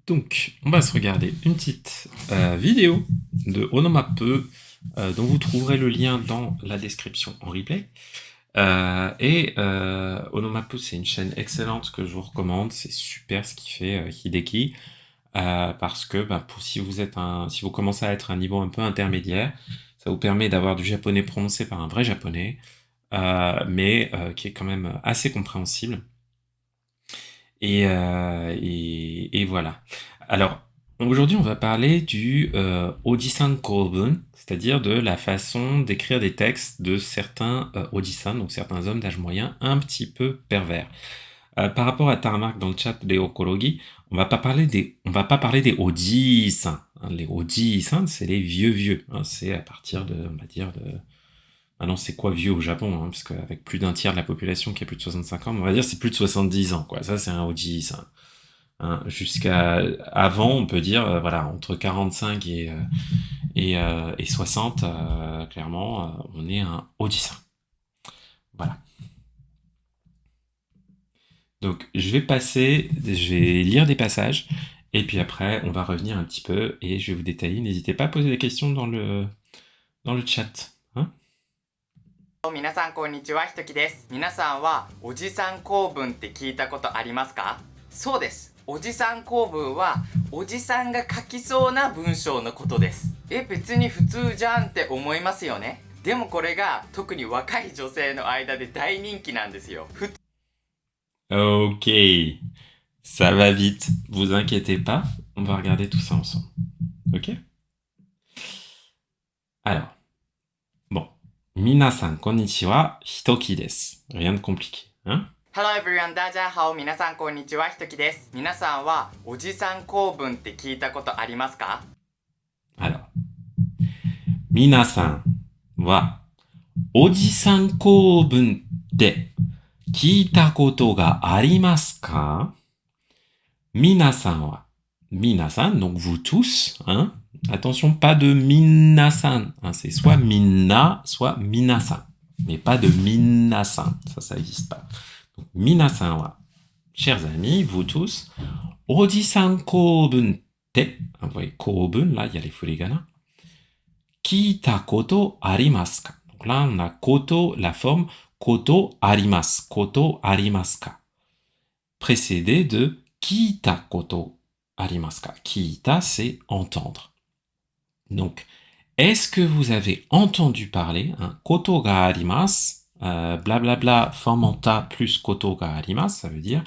Donc, on va se regarder une petite vidéo de Onomape dont vous trouverez le lien dans la description en replay. Onomape, c'est une chaîne excellente que je vous recommande. C'est super ce qu'il fait Hideki. Parce que si vous commencez à être à un niveau un peu intermédiaire, ça vous permet d'avoir du japonais prononcé par un vrai japonais, mais qui est quand même assez compréhensible. Et voilà. Alors, aujourd'hui, on va parler du Ojisan Koubun, c'est-à-dire de la façon d'écrire des textes de certains Ojisan, donc certains hommes d'âge moyen, un petit peu pervers. Par rapport à ta remarque dans le chat de Okologi, on va pas parler des Ojisan. Hein. Les Ojisan, c'est les vieux. Hein. C'est à partir de, on va dire, de... Ah non, c'est quoi vieux au Japon, hein, parce qu'avec plus d'un tiers de la population qui a plus de 65 ans, on va dire c'est plus de 70 ans, quoi. Ça, c'est un Ojisan. Hein, jusqu'à avant, on peut dire, voilà, entre 45 et 60, clairement, on est un Ojisan. Voilà. Donc, je vais lire des passages, et puis après, on va revenir un petit peu, et je vais vous détailler. N'hésitez pas à poser des questions dans le chat. Hein. 皆さんこんにちは、ひときです。皆さんはおじさん構文って聞いたことありますか？そうです。おじさん構文はおじさんが書きそうな文章のことです。別に普通じゃんって思いますよね。でもこれが特に若い女性の間で大人気なんですよ。Ok, ça va vite, vous inquiétez pas, on va regarder tout ça ensemble. Ok? Alors, bon. Minasan konnichiwa, Hitoki desu. Rien de compliqué, hein? Hello everyone, 大家好、皆さんこんにちは、ひときです。皆さんはおじさん構文って聞いたことありますか？ Alors, minasan wa ojisan koubun de kiita koto ga arimasu ka? Minasan wa, minasan, donc vous tous, hein? Attention, pas de minasan, hein, c'est soit minna, soit minasan, mais pas de minasan, ça n'existe pas. Donc, minasan wa, chers amis, vous tous, ojisan koubun te, vous voyez, koubun, là, il y a les furigana, kita koto arimasu ka. Donc là, on a koto, la forme koto arimasu ka, précédé de kita koto arimasu ka. Kita, c'est entendre. Donc, est-ce que vous avez entendu parler, hein, koto ga arimasu, blablabla, forme en ta plus koto ga arimasu, ça veut dire,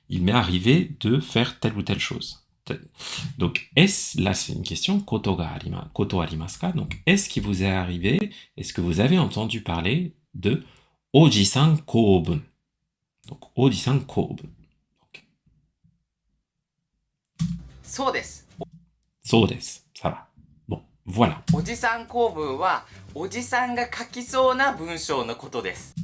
il m'est arrivé de faire telle ou telle chose. Donc, là c'est une question, koto arimasu ka, donc est-ce qu'il vous est arrivé, est-ce que vous avez entendu parler de ojisan koubun? Donc, ojisan koubun. Okay. そうです。そうです。ça va. Bon, voilà. おじさん構文はおじさんが書きそうな文章のことです。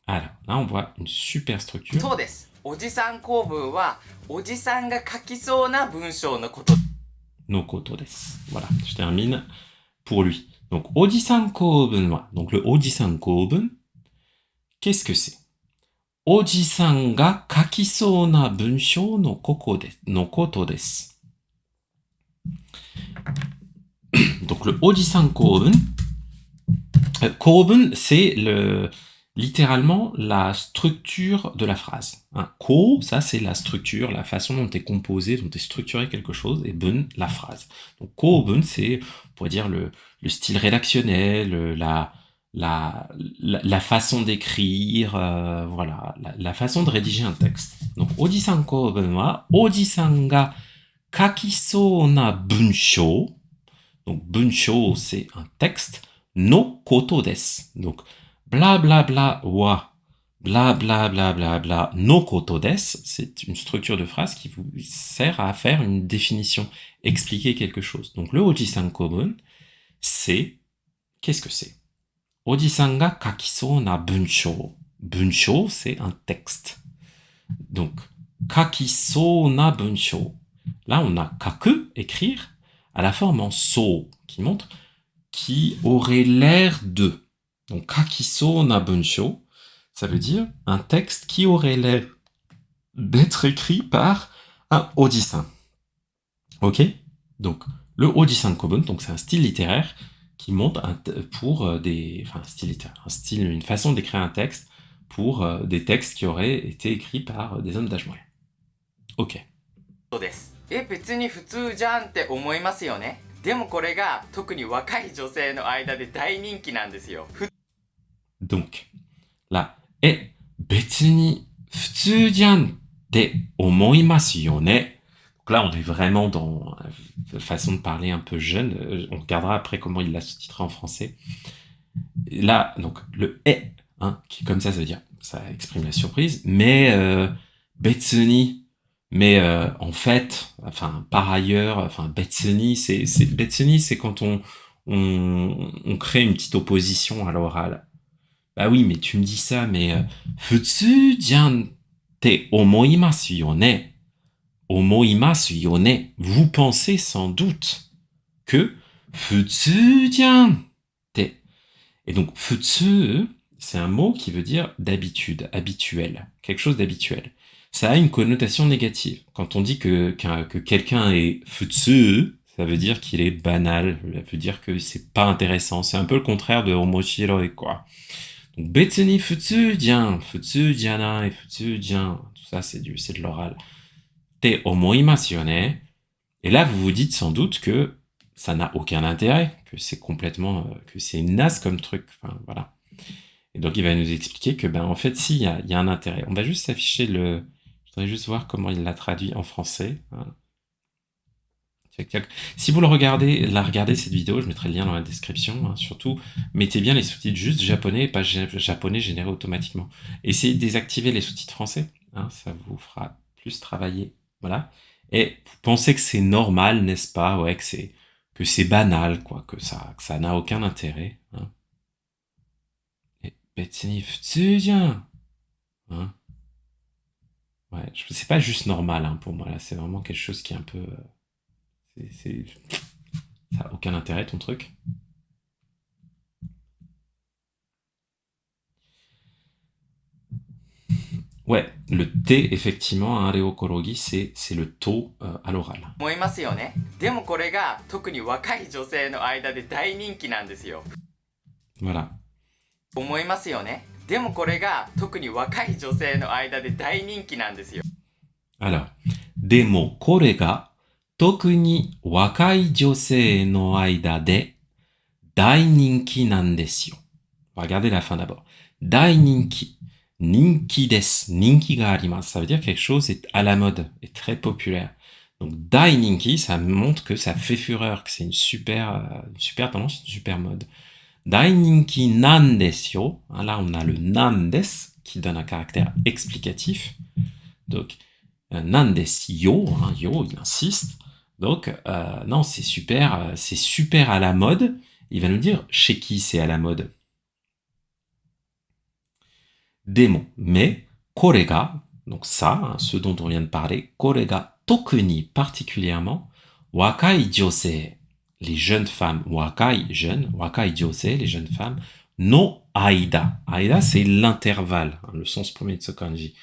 Alors, là on voit une super structure. そうです。おじさん構文はおじさんが書きそうな文章のこと。 No koto desu. Voilà, je termine pour lui. Donc, ojisan koubun wa, donc le ojisan koubun, qu'est-ce que c'est? Ojisan ga kakisou na bunshou no koto desu. Donc, le ojisan koubun, koubun, c'est littéralement la structure de la phrase. Hein. Ko, ça c'est la structure, la façon dont est composé, dont est structuré quelque chose, et bun, la phrase. Donc ko-bun, c'est, on pourrait dire, le style rédactionnel, la façon d'écrire, voilà, la façon de rédiger un texte. Donc ojisan ko-bun wa, ojisan ga kakisou na bunshou. Donc bunshou, c'est un texte, no koto desu. Donc bla bla bla wa, bla bla bla bla bla no koto desu, c'est une structure de phrase qui vous sert à faire une définition, expliquer quelque chose. Donc le ojisan koubun, c'est, qu'est-ce que c'est? Ojisan ga kakisou na bunshou. Bunshou, c'est un texte. Donc, kakisou na bunshou. Là, on a kaku, écrire, à la forme en so, qui montre qui aurait l'air de. Donc, kakisou na bunshou, ça veut dire un texte qui aurait l'air d'être écrit par un ojisan. Ok? Donc, le Ojisan Kobun, donc c'est un style littéraire qui monte pour enfin, un style littéraire, un style, une façon d'écrire un texte pour des textes qui auraient été écrits par des hommes d'âge moyen. Ok. そうです。別に普通じゃんって思いますよね。でもこれが特に若い女性の間で大人気なんですよ。Donc, là, 別に普通じゃんって思いますよね. Donc là, on est vraiment dans une façon de parler un peu jeune. On regardera après comment il l'a sous-titré en français. Et là, donc, le hein, qui comme ça veut dire, ça exprime la surprise, mais betsuni, mais en fait, enfin, par ailleurs, enfin, betsuni, betsuni, c'est quand on crée une petite opposition à l'oral. Bah oui, mais tu me dis ça, mais futsu jian te omoimasu yo ne. Omoimasu yo ne. Vous pensez sans doute que futsu jian te. Et donc, futsu, c'est un mot qui veut dire d'habitude, habituel, quelque chose d'habituel. Ça a une connotation négative. Quand on dit que quelqu'un est futsu, ça veut dire qu'il est banal, ça veut dire que c'est pas intéressant. C'est un peu le contraire de omoshiroi, quoi. Donc, betsuni futsu jian, futsu janai, futsu jian, tout ça c'est de l'oral. Te omoimasu yo ne. Et là, vous vous dites sans doute que ça n'a aucun intérêt, que c'est complètement, que c'est naze comme truc. Enfin, voilà. Et donc, il va nous expliquer que, ben, en fait, si, il y a un intérêt. On va juste afficher je voudrais juste voir comment il l'a traduit en français. Hein. Si vous regardez cette vidéo, je mettrai le lien dans la description. Hein. Surtout, mettez bien les sous-titres juste japonais et pas japonais générés automatiquement. Essayez de désactiver les sous-titres français. Hein, ça vous fera plus travailler. Voilà. Et vous pensez que c'est normal, n'est-ce pas? Ouais, que c'est banal, quoi, que ça n'a aucun intérêt. Hein. Et betsuni futsu jian. Hein. Ouais, c'est pas juste normal hein, pour moi là, c'est vraiment quelque chose qui est un peu. Ça n'a aucun intérêt ton truc. Ouais, le T, effectivement, un Reokorogi, c'est le taux à l'oral. 思いますよね。でもこれが特に若い女性の間で大人気なんですよ。Voilà. 思いますよね。でもこれが特に若い女性の間で大人気なんですよ。Alors, でもこれが特に若い女性の間で大人気なんですよ. Regardez la fin d'abord. 大人気. Ninki des. Ninki ga arimasu. Ça veut dire quelque chose est à la mode, est très populaire. Donc, dai ninki, ça montre que ça fait fureur, que c'est une super tendance, une super mode. Dai ninki nan desu yo. Là, on a le nan des qui donne un caractère explicatif. Donc, nan desu yo, hein, yo, il insiste. Donc, non, c'est super à la mode. Il va nous dire chez qui c'est à la mode. Demo, mais, korega, donc ça, hein, ce dont on vient de parler, korega tokuni particulièrement, wakai josei, les jeunes femmes, wakai jeunes, wakai josei, les jeunes femmes, no aida. Aida, c'est l'intervalle, hein, le sens premier de ce kanji.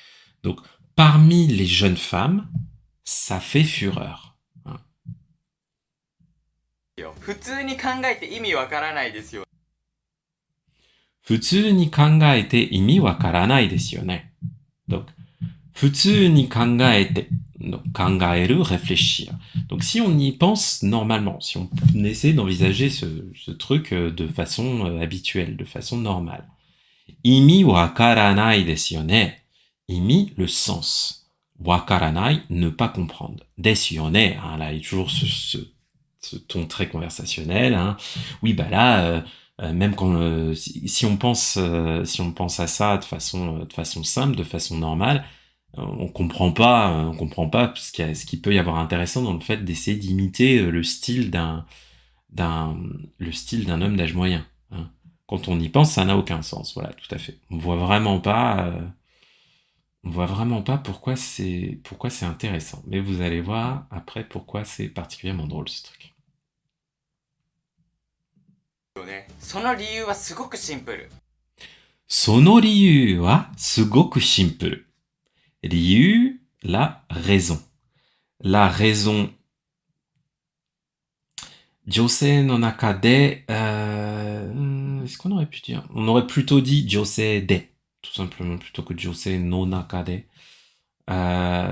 Donc, parmi les jeunes femmes, ça fait fureur. Hein. 普通に考えて意味わからないですよ。普通に考えて意味わからないですよね。Donc, 普通に考えて、donc, 考える, réfléchir. Donc, si on y pense normalement, si on essaie d'envisager ce truc de façon habituelle, de façon normale. 意味わからないですよね. 意味, le sens. わからない, ne pas comprendre. ですよね, hein, là, il y a toujours ce ton très conversationnel. Hein. Oui, bah là... même quand si on pense à ça de façon simple, de façon normale, on comprend pas ce qu'il peut y avoir intéressant dans le fait d'essayer d'imiter le style d'un homme d'âge moyen. Hein. Quand on y pense, ça n'a aucun sens. Voilà, tout à fait. On voit vraiment pas pourquoi c'est intéressant. Mais vous allez voir après pourquoi c'est particulièrement drôle ce truc. その理由はすごくシンプル。その理由はすごくシンプル。理由, la raison. La raison josei no naka de, est-ce qu'on aurait pu dire? On aurait plutôt dit josei de, tout simplement, plutôt que josei no naka de.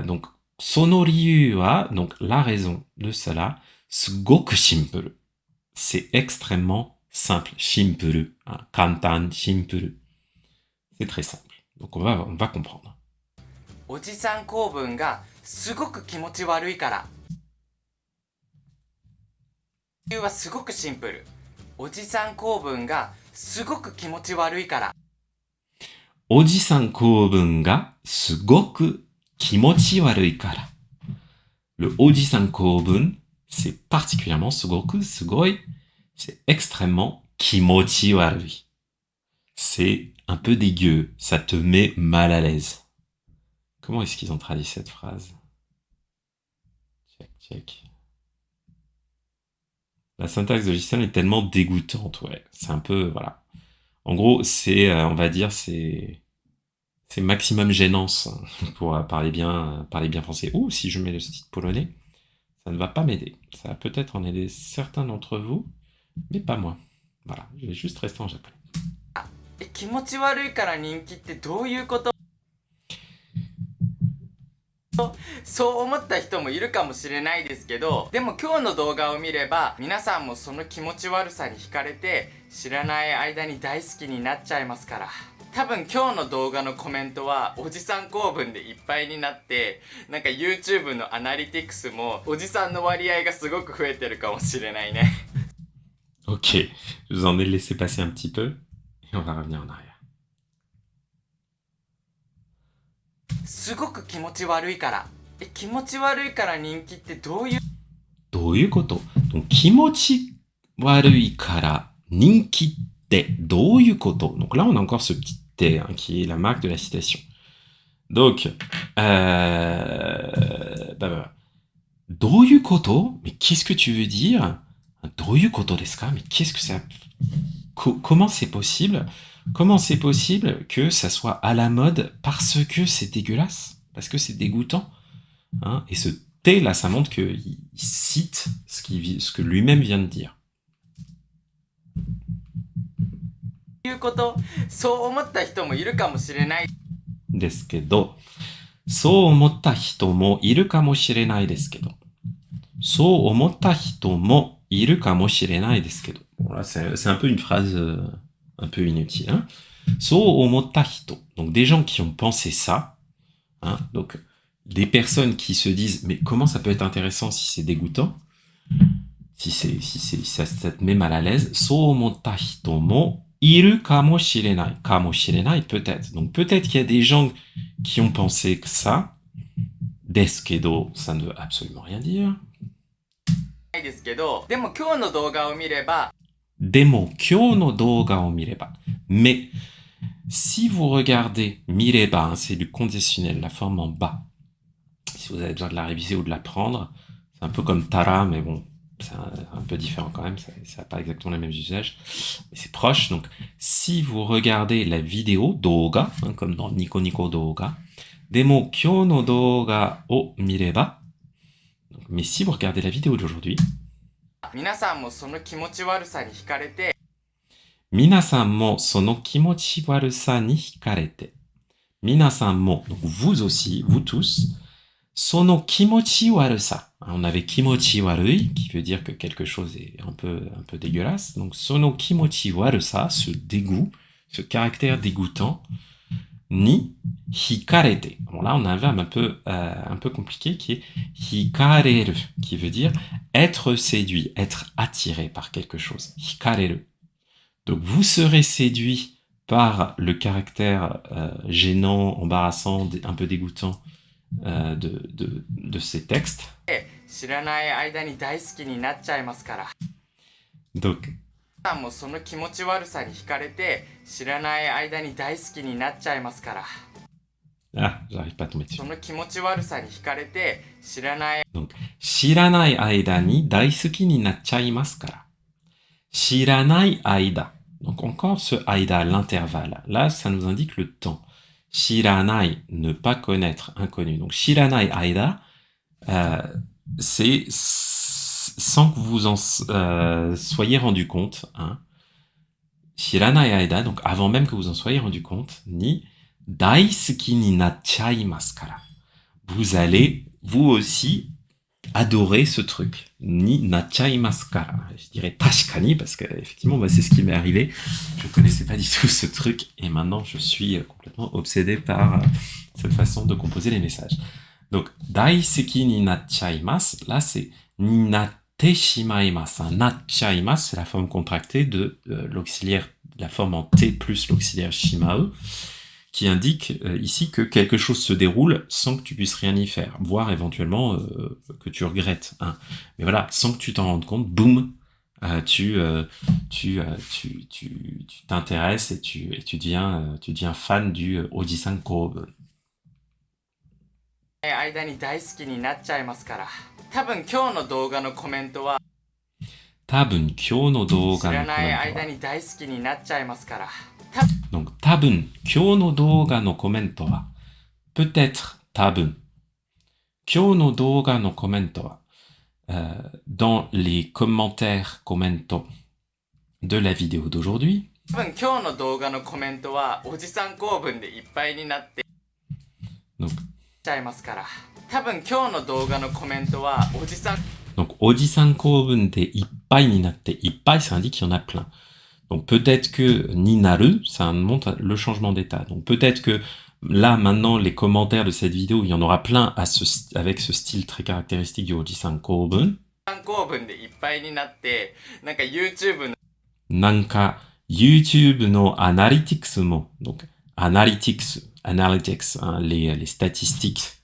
Donc, sono ryu wa, donc la raison de cela, sugoku shimple. C'est extrêmement simple. Shimple, hein, kantan, shimple. C'est très simple. Donc, on va comprendre. おじさん構文がすごく気持ち悪いから。理由はすごくシンプル。おじさん構文がすごく気持ち悪いから。おじさん構文がすごく気持ち悪いから。Le おじさん構文, c'est particulièrement すごく、すごい, c'est extrêmement 気持ち悪い. C'est un peu dégueu, ça te met mal à l'aise. Comment est-ce qu'ils ont traduit cette phrase? Check, check. La syntaxe de Gisèle est tellement dégoûtante, ouais. C'est un peu, voilà. En gros, c'est, on va dire, c'est maximum gênance pour parler bien français. Ou si je mets le titre polonais, ça ne va pas m'aider. Ça va peut-être en aider certains d'entre vous, mais pas moi. Voilà, je vais juste rester en japonais. 気持ち悪いから人気ってどういうこと？そう思った人もいるかもしれないですけど、でも今日の動画を見れば皆さんもその気持ち悪さに惹かれて知らない間に大好きになっちゃいますから。多分今日の動画のコメントはおじさん構文でいっぱいになって、なんか YouTube のアナリティクスもおじさんの割合がすごく増えてるかもしれないね。Ok, je vous en ai laissé passer un petit peu et on va revenir en arrière. すごく気持ち悪いから。気持ち悪いから人気ってどういう？どういうこと？ Donc 気持ち悪いから人気ってどういうこと？ Donc là on a encore ce petit T hein, qui est la marque de la citation. Donc どういうこと？ Mais qu'est-ce que tu veux dire? どういうことですか？ Mais qu'est-ce que ça... Comment c'est possible? Comment c'est possible que ça soit à la mode parce que c'est dégueulasse? Parce que c'est dégoûtant? Hein? Et ce T là, ça montre qu'il cite ce que lui-même vient de dire. いうこと、そう思った人もいるかもしれない。ですけど、そう思った人もいるかもしれないですけど。そう思った人もいるかもしれないですけど。Bon, là, c'est un peu une phrase un peu inutile. Hein? そう思った人. Donc, des gens qui ont pensé ça. Hein? Donc, des personnes qui se disent, mais comment ça peut être intéressant si c'est dégoûtant? Si ça te met mal à l'aise. そう思った人もいるかもしれない。かもしれない, peut-être. Donc, peut-être qu'il y a des gens qui ont pensé que ça. ですけど, ça ne veut absolument rien dire. ですけど、でも今日の動画を見れば、でも今日の動画を見れば。Mais, si vous regardez, 見れば, hein, c'est du conditionnel, la forme en bas. Si vous avez besoin de la réviser ou de l'apprendre, c'est un peu comme Tara, mais bon, c'est un peu différent quand même, ça n'a pas exactement les mêmes usages, mais c'est proche. Donc, si vous regardez la vidéo, doga, hein, comme dans Nico Nico Doga, でも今日の動画を見れば, mais si vous regardez la vidéo d'aujourd'hui, 皆さんもその気持ち悪さに惹かれて、皆さんもその気持ち悪さに惹かれて、皆さんも, donc vous aussi, vous tous, その気持ち悪さ. On avait 気持ち悪い, qui veut dire que quelque chose est un peu dégueulasse. Donc, その気持ち悪さ, ce dégoût, ce caractère dégoûtant, ni 惹かれて. Bon, là, on a un verbe un peu compliqué qui est 惹かれる, qui veut dire être séduit, être attiré par quelque chose. 惹かれる. Donc, vous serez séduit par le caractère gênant, embarrassant, un peu dégoûtant de ces textes. 知らない間に大好きになっちゃいますから。 Donc, 皆さんもその気持ち悪さに惹かれて知らない間に大好きになっちゃいますから。 ah, j'arrive pas à tomber dessus. その気持ち悪さに惹かれて知らない。 Donc, 知らない間に大好きになっちゃいますから。知らない間. Donc, encore ce aida, l'intervalle. Là, ça nous indique le temps. 知らない, ne pas connaître, inconnu. Donc, 知らない間, c'est sans que vous en soyez rendu compte, hein, shiranai aida, donc avant même que vous en soyez rendu compte, ni daisuki ni nachaimasu kara. Vous allez, vous aussi, adorer ce truc. Ni nachaimasu kara. Je dirais tashikani parce que effectivement, moi, c'est ce qui m'est arrivé. Je connaissais pas du tout ce truc et maintenant je suis complètement obsédé par cette façon de composer les messages. Donc, daisuki ni nachaimasu, là c'est ni natte shimaimasu. Nachaimasu, c'est la forme contractée de l'auxiliaire, la forme en T plus l'auxiliaire shimau, qui indique ici que quelque chose se déroule sans que tu puisses rien y faire, voire éventuellement que tu regrettes. Hein. Mais voilà, sans que tu t'en rendes compte, boum, tu t'intéresses et tu deviens fan du Ojisan Koubun. 間に大好きになっちゃいますから。多分今日の動画のコメントは多分今日の動知画のコメントはらない間に大好きになっちゃいますから。Donc 多分今日の動画のコメントは peut-être 多分今日の動画のコメントはdans les commentaires commento de la vidéo d'aujourd'hui 多分今日の動画のコメントはおじさん構文でいっぱいになって donc ちゃいますから。多分今日の動画のコメントはおじさん donc ojisan koubun de ippai ni natte. Ippai, ça indique qu'il y en a plein. Donc peut-être que ni naru, ça montre le changement d'état. Donc peut-être que là, maintenant, les commentaires de cette vidéo, il y en aura plein avec ce style très caractéristique du ojisan koubun. 構文でいっぱいになってなんか YouTube の Nanka YouTube no analytics mo. Donc analytics, hein, les statistiques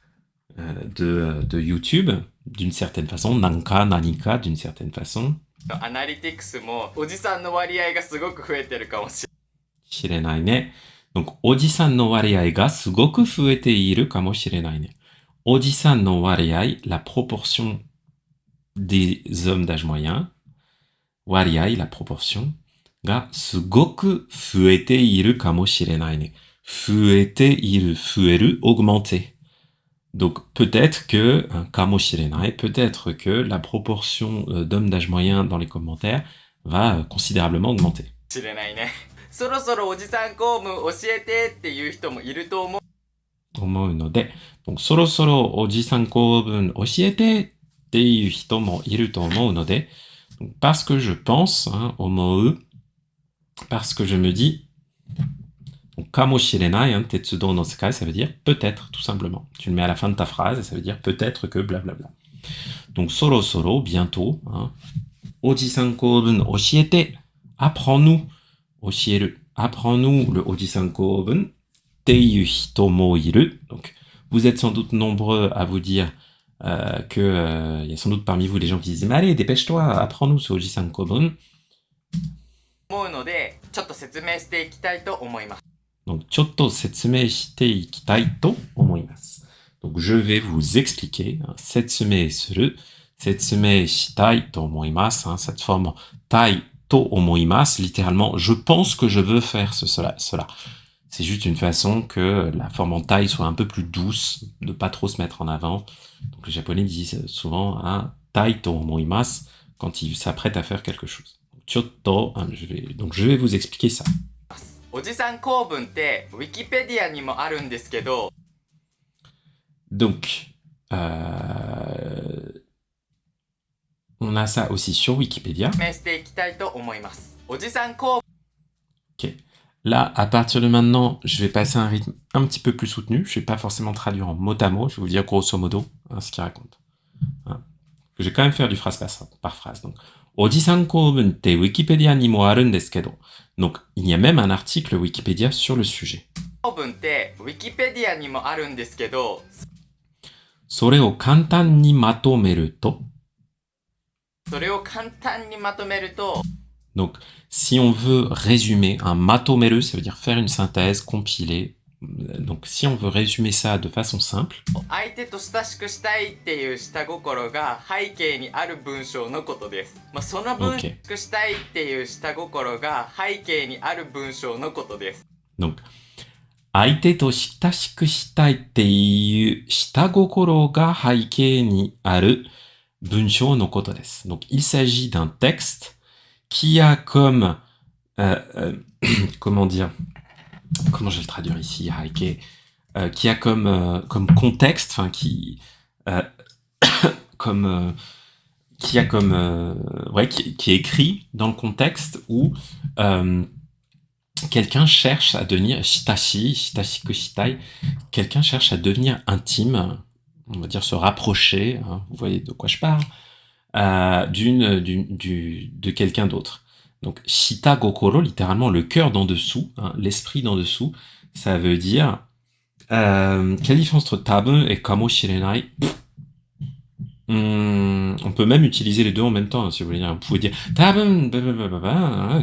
de YouTube, d'une certaine façon. Nanka, nanika, d'une certaine façon. アナリティクスもおじさんの割合がすごく増えてるかもしれない。 Shirenai ne. Donc, ojisan no wariai ga sugoku fuete iru kamo shirenai ne. Ojisan no wariai, la proportion des hommes d'âge moyen. Wariai, la proportion. Ga sugoku fuete iru kamo shirenai ne. Fuete iru, fueru, augmenter. Donc, peut-être que, kamo shirenai, peut-être que la proportion d'hommes d'âge moyen dans les commentaires va considérablement augmenter. 知れないね。そろそろおじさん公文教えてっていう人もいると思う。思うので、donc そろそろおじさん公文教えてっていう人もいると思うので、parce que je pense, hein, 思う, parce que je me dis, kamoshirenai, hein, tetsudo no sekai, ça veut dire peut-être, tout simplement. Tu le mets à la fin de ta phrase et ça veut dire peut-être que blablabla. Donc soro soro, bientôt, hein, ojisan koubun oshiete, apprends-nous, oshieru, apprends-nous le ojisan koubun, teiyu hito mo iru. Donc vous êtes sans doute nombreux à vous dire que y a sans doute parmi vous des gens qui disent mais allez, dépêche-toi, apprends-nous ce ojisan koubun. 思うので、ちょっと説明していきたいと思います。 Donc, ちょっと説明していきたいと思います。Donc, je vais vous expliquer. 説明する。説明したいと思います。Cette forme たいと思います. Littéralement, je pense que je veux faire cela. C'est juste une façon que la forme en taille soit un peu plus douce, de pas trop se mettre en avant. Donc, les Japonais disent souvent tai to omoimasu quand ils s'apprêtent à faire quelque chose. Chotto, donc je vais vous expliquer ça. おじさん公文ってウィキペディアにもあるんですけど、 Donc, on a ça aussi sur Wikipédia. 説明していきたいと思います。おじさん公 Ok. Là, à partir de maintenant, je vais passer à un rythme un petit peu plus soutenu. Je ne vais pas forcément traduire en mot à mot. Je vais vous dire grosso modo ce qu'il raconte. Hein. Je vais quand même faire du phrase par phrase. Donc, Ojisan koubun te Wikipédia ni mo arun desu kedo. Donc, il y a même un article Wikipédia sur le sujet. 公文ってウィキペディアにもあるんですけど、 Sore o kantan ni matomeru to. それを簡単にまとめると、 Donc, si on veut résumer, un matomeru, ça veut dire faire une synthèse, compiler. Donc, si on veut résumer ça de façon simple, 相手と親しくしたいっていう下心が背景にある文章のことです。まあ、その文章 OK くしたいっていう下心が背景にある文章のことです。 donc, 相手と親しくしたいっていう下心が背景にある bunshō no koto desu. Donc, il s'agit d'un texte qui a comme... comment dire? Comment je vais le traduire ici, Haike, qui a comme contexte, enfin, comme... qui a comme... ouais, qui est écrit dans le contexte où quelqu'un cherche à devenir shitashi kushitai, quelqu'un cherche à devenir intime, on va dire se rapprocher, hein, vous voyez de quoi je parle, de quelqu'un d'autre. Donc shita gokoro, littéralement le cœur d'en dessous, hein, l'esprit d'en dessous, ça veut dire quelle différence entre tabun et kamoshirenai? On peut même utiliser les deux en même temps, hein, si vous voulez dire. Vous pouvez dire tabun,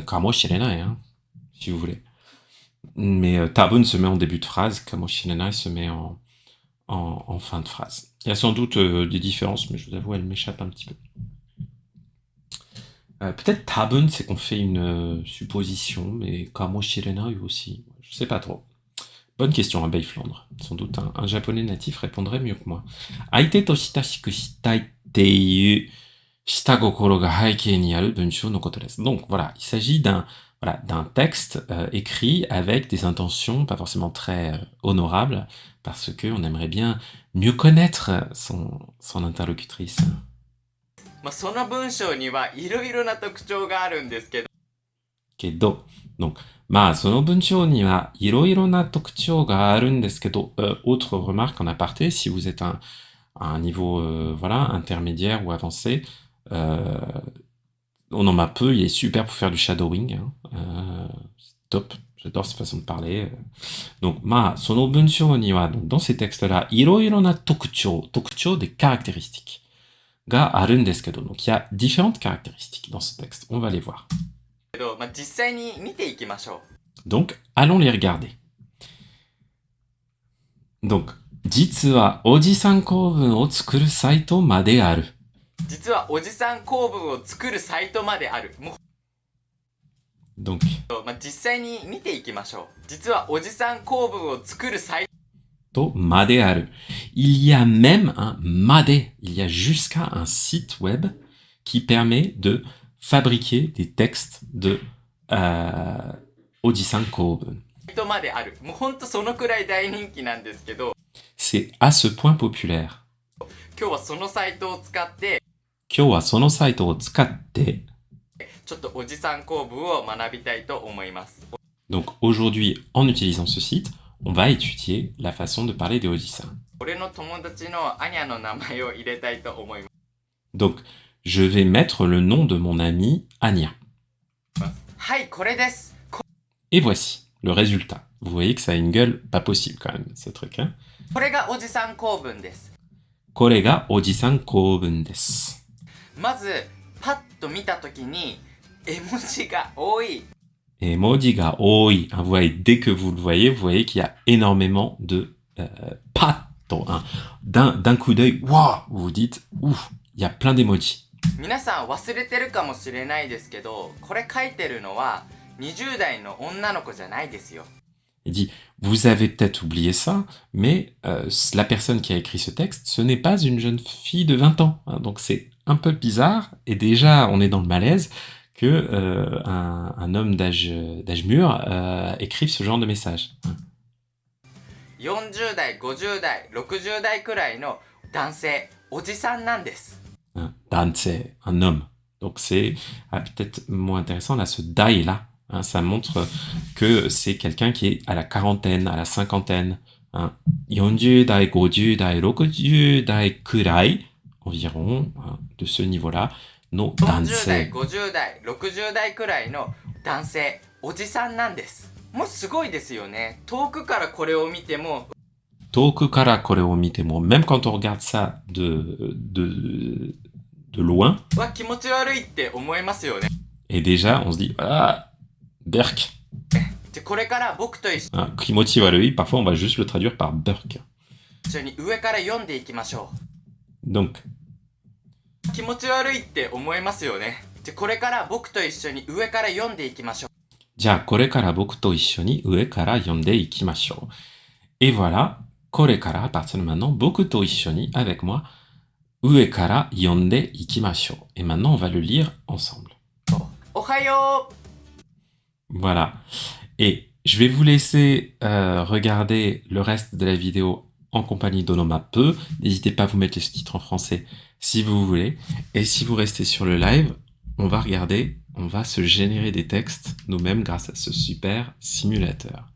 kamoshirenai, hein, si vous voulez. Mais tabun se met en début de phrase, kamoshirenai se met en fin de phrase. Il y a sans doute des différences, mais je vous avoue, elles m'échappent un petit peu. Peut-être tabun, c'est qu'on fait une supposition, mais kamoshirenai aussi. Je sais pas trop. Bonne question, Abeille Flandre. Sans doute un japonais natif répondrait mieux que moi. Aite to shitashiku shitai teiyu shita gokoro ga haikei ni aru bunshō no koto desu. Donc voilà, il s'agit d'un texte écrit avec des intentions pas forcément très honorables, parce qu'on aimerait bien mieux connaître son interlocutrice. その文章にはいろいろな特徴があるんですけど、Kedo. Donc, so no bunshō ni wa iroiro na tokuchō ga aruんですけど, autre remarque en aparté, si vous êtes à un niveau intermédiaire ou avancé, on en a peu, il est super pour faire du shadowing, hein, c'est top, j'adore cette façon de parler. Donc, sono bunshō ni wa, dans ces textes-là, iroiro na tokuchō des caractéristiques, ga aruんですけど, donc il y a différentes caractéristiques dans ce texte, on va les voir. 実際に見ていきましょう。 Donc, allons les regarder. Donc, 実はおじさん構文を作るサイトまである。実はおじさん構文を作るサイトまである。Donc, 実際に見ていきましょう。実はおじさん構文を作るサイト まである. Il y a même un made, il y a jusqu'à un site web qui permet de fabriquer des textes de Ojisan Koubun. サイトまである。もうほんとそのくらい大人気なんですけど、 C'est à ce point populaire. 今日はそのサイトを使って、今日はそのサイトを使って、ちょっとおじさん構文を学びたいと思います。 Donc aujourd'hui, en utilisant ce site, on va étudier la façon de parler des Ojisan. 俺の友達のアニャの名前を入れたいと思います。 Donc, je vais mettre le nom de mon ami Anya. はい、これです。 Et voici le résultat. Vous voyez que ça a une gueule pas possible quand même, ce truc, hein. これがおじさん構文です。 これがおじさん構文です。まず、パッと見たときに、絵文字が多い。 Emoji ga oi. Vous voyez, dès que vous le voyez, vous voyez qu'il y a énormément de patto. Hein. D'un coup d'œil, waouh, vous vous dites, ouf, il y a plein d'emojis. 皆さん忘れてるかもしれないですけど、これ書いてるのは20代の女の子じゃないですよ。 Il dit, vous avez peut-être oublié ça, mais la personne qui a écrit ce texte, ce n'est pas une jeune fille de 20 ans. Hein, donc c'est un peu bizarre, et déjà on est dans le malaise que un homme d'âge mûr écrive ce genre de message. 40代、50代、60代くらいの男性、おじさんなんです。 Danse, un homme. Donc c'est peut-être moins intéressant là, ce dai là. Hein, ça montre que c'est quelqu'un qui est à la quarantaine, à la cinquantaine. Hein. 40代、50代、60代くらいenviron, hein, de ce niveau-là. No 40代、danse. 50代、60代くらいの男性、おじさんなんです。もうすごいですよね。遠くからこれを見ても、 Toku kara kore o mitemo, même quand on regarde ça de loin, わ、気持ち悪いって思いますよね。 et déjà on se dit, ah, berk. で、これから僕と一 Hein, kimochi warui, parfois on va juste le traduire par berk. 緒に上から読んでいきましょ Donc, う。気持ち悪いって思いますよね。で、これから僕と一緒に上から読んでいきましょう。 じゃあこれから僕と一緒に上から読んでいきましょう. Et voilà, これから, à partir de maintenant, 僕と一緒に, avec moi, ue kara yonde ikimashou. Et maintenant, on va le lire ensemble. Ohayo! Voilà. Et je vais vous laisser regarder le reste de la vidéo en compagnie d'Onomape. N'hésitez pas à vous mettre les sous-titres en français si vous voulez. Et si vous restez sur le live, on va se générer des textes nous-mêmes grâce à ce super simulateur.